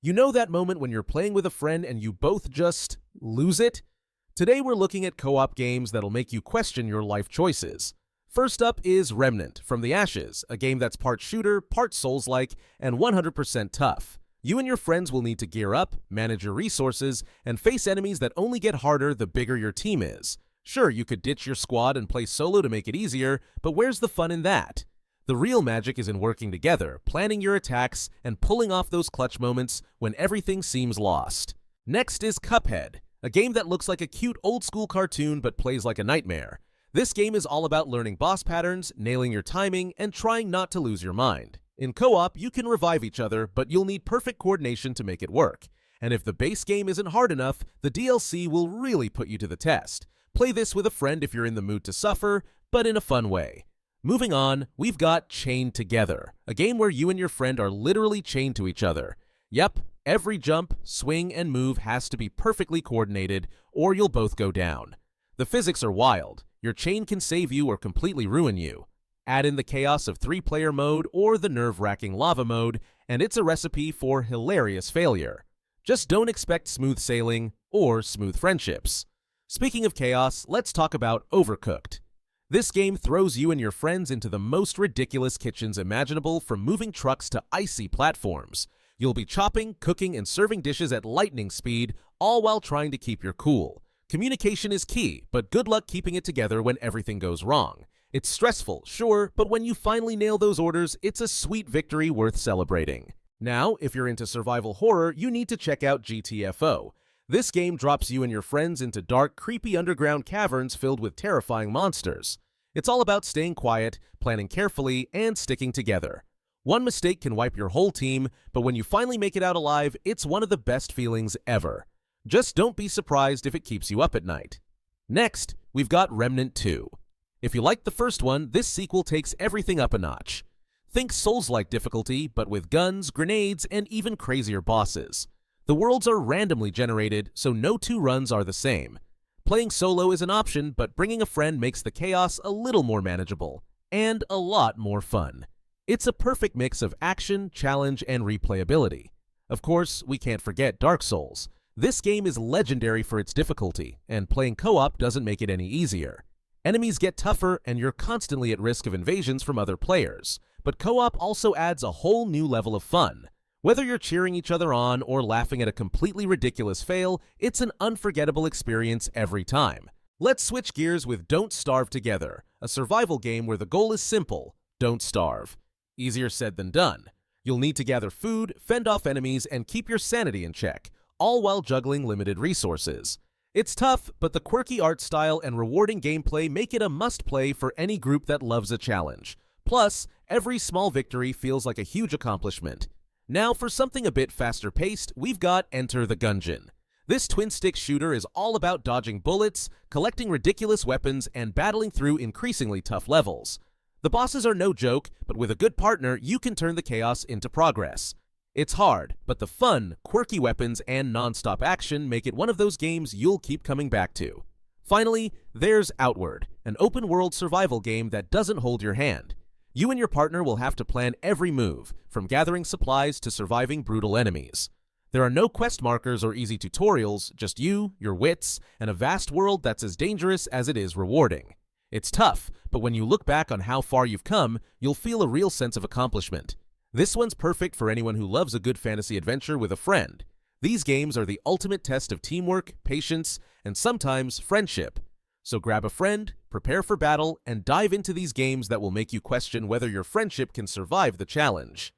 You know that moment when you're playing with a friend and you both just lose it? Today we're looking at co-op games that'll make you question your life choices. First up is Remnant from the Ashes, a game that's part shooter, part Souls-like, and 100% tough. You and your friends will need to gear up, manage your resources, and face enemies that only get harder the bigger your team is. Sure, you could ditch your squad and play solo to make it easier, but where's the fun in that? The real magic is in working together, planning your attacks, and pulling off those clutch moments when everything seems lost. Next is Cuphead, a game that looks like a cute old-school cartoon but plays like a nightmare. This game is all about learning boss patterns, nailing your timing, and trying not to lose your mind. In co-op, you can revive each other, but you'll need perfect coordination to make it work. And if the base game isn't hard enough, the DLC will really put you to the test. Play this with a friend if you're in the mood to suffer, but in a fun way. Moving on, we've got Chained Together, a game where you and your friend are literally chained to each other. Yep, every jump, swing, and move has to be perfectly coordinated, or you'll both go down. The physics are wild. Your chain can save you or completely ruin you. Add in the chaos of 3-player mode or the nerve-wracking lava mode, and it's a recipe for hilarious failure. Just don't expect smooth sailing or smooth friendships. Speaking of chaos, let's talk about Overcooked. This game throws you and your friends into the most ridiculous kitchens imaginable, from moving trucks to icy platforms. You'll be chopping, cooking, and serving dishes at lightning speed, all while trying to keep your cool. Communication is key, but good luck keeping it together when everything goes wrong. It's stressful, sure, but when you finally nail those orders, it's a sweet victory worth celebrating. Now, if you're into survival horror, you need to check out GTFO. This game drops you and your friends into dark, creepy underground caverns filled with terrifying monsters. It's all about staying quiet, planning carefully, and sticking together. One mistake can wipe your whole team, but when you finally make it out alive, it's one of the best feelings ever. Just don't be surprised if it keeps you up at night. Next, we've got Remnant 2. If you liked the first one, this sequel takes everything up a notch. Think Souls-like difficulty, but with guns, grenades, and even crazier bosses. The worlds are randomly generated, so no two runs are the same. Playing solo is an option, but bringing a friend makes the chaos a little more manageable, and a lot more fun. It's a perfect mix of action, challenge, and replayability. Of course, we can't forget Dark Souls. This game is legendary for its difficulty, and playing co-op doesn't make it any easier. Enemies get tougher, and you're constantly at risk of invasions from other players, but co-op also adds a whole new level of fun. Whether you're cheering each other on or laughing at a completely ridiculous fail, it's an unforgettable experience every time. Let's switch gears with Don't Starve Together, a survival game where the goal is simple: don't starve. Easier said than done. You'll need to gather food, fend off enemies, and keep your sanity in check, all while juggling limited resources. It's tough, but the quirky art style and rewarding gameplay make it a must-play for any group that loves a challenge. Plus, every small victory feels like a huge accomplishment. Now, for something a bit faster-paced, we've got Enter the Gungeon. This twin-stick shooter is all about dodging bullets, collecting ridiculous weapons, and battling through increasingly tough levels. The bosses are no joke, but with a good partner, you can turn the chaos into progress. It's hard, but the fun, quirky weapons, and non-stop action make it one of those games you'll keep coming back to. Finally, there's Outward, an open-world survival game that doesn't hold your hand. You and your partner will have to plan every move, from gathering supplies to surviving brutal enemies. There are no quest markers or easy tutorials, just you, your wits, and a vast world that's as dangerous as it is rewarding. It's tough, but when you look back on how far you've come, you'll feel a real sense of accomplishment. This one's perfect for anyone who loves a good fantasy adventure with a friend. These games are the ultimate test of teamwork, patience, and sometimes friendship. So grab a friend, prepare for battle, and dive into these games that will make you question whether your friendship can survive the challenge.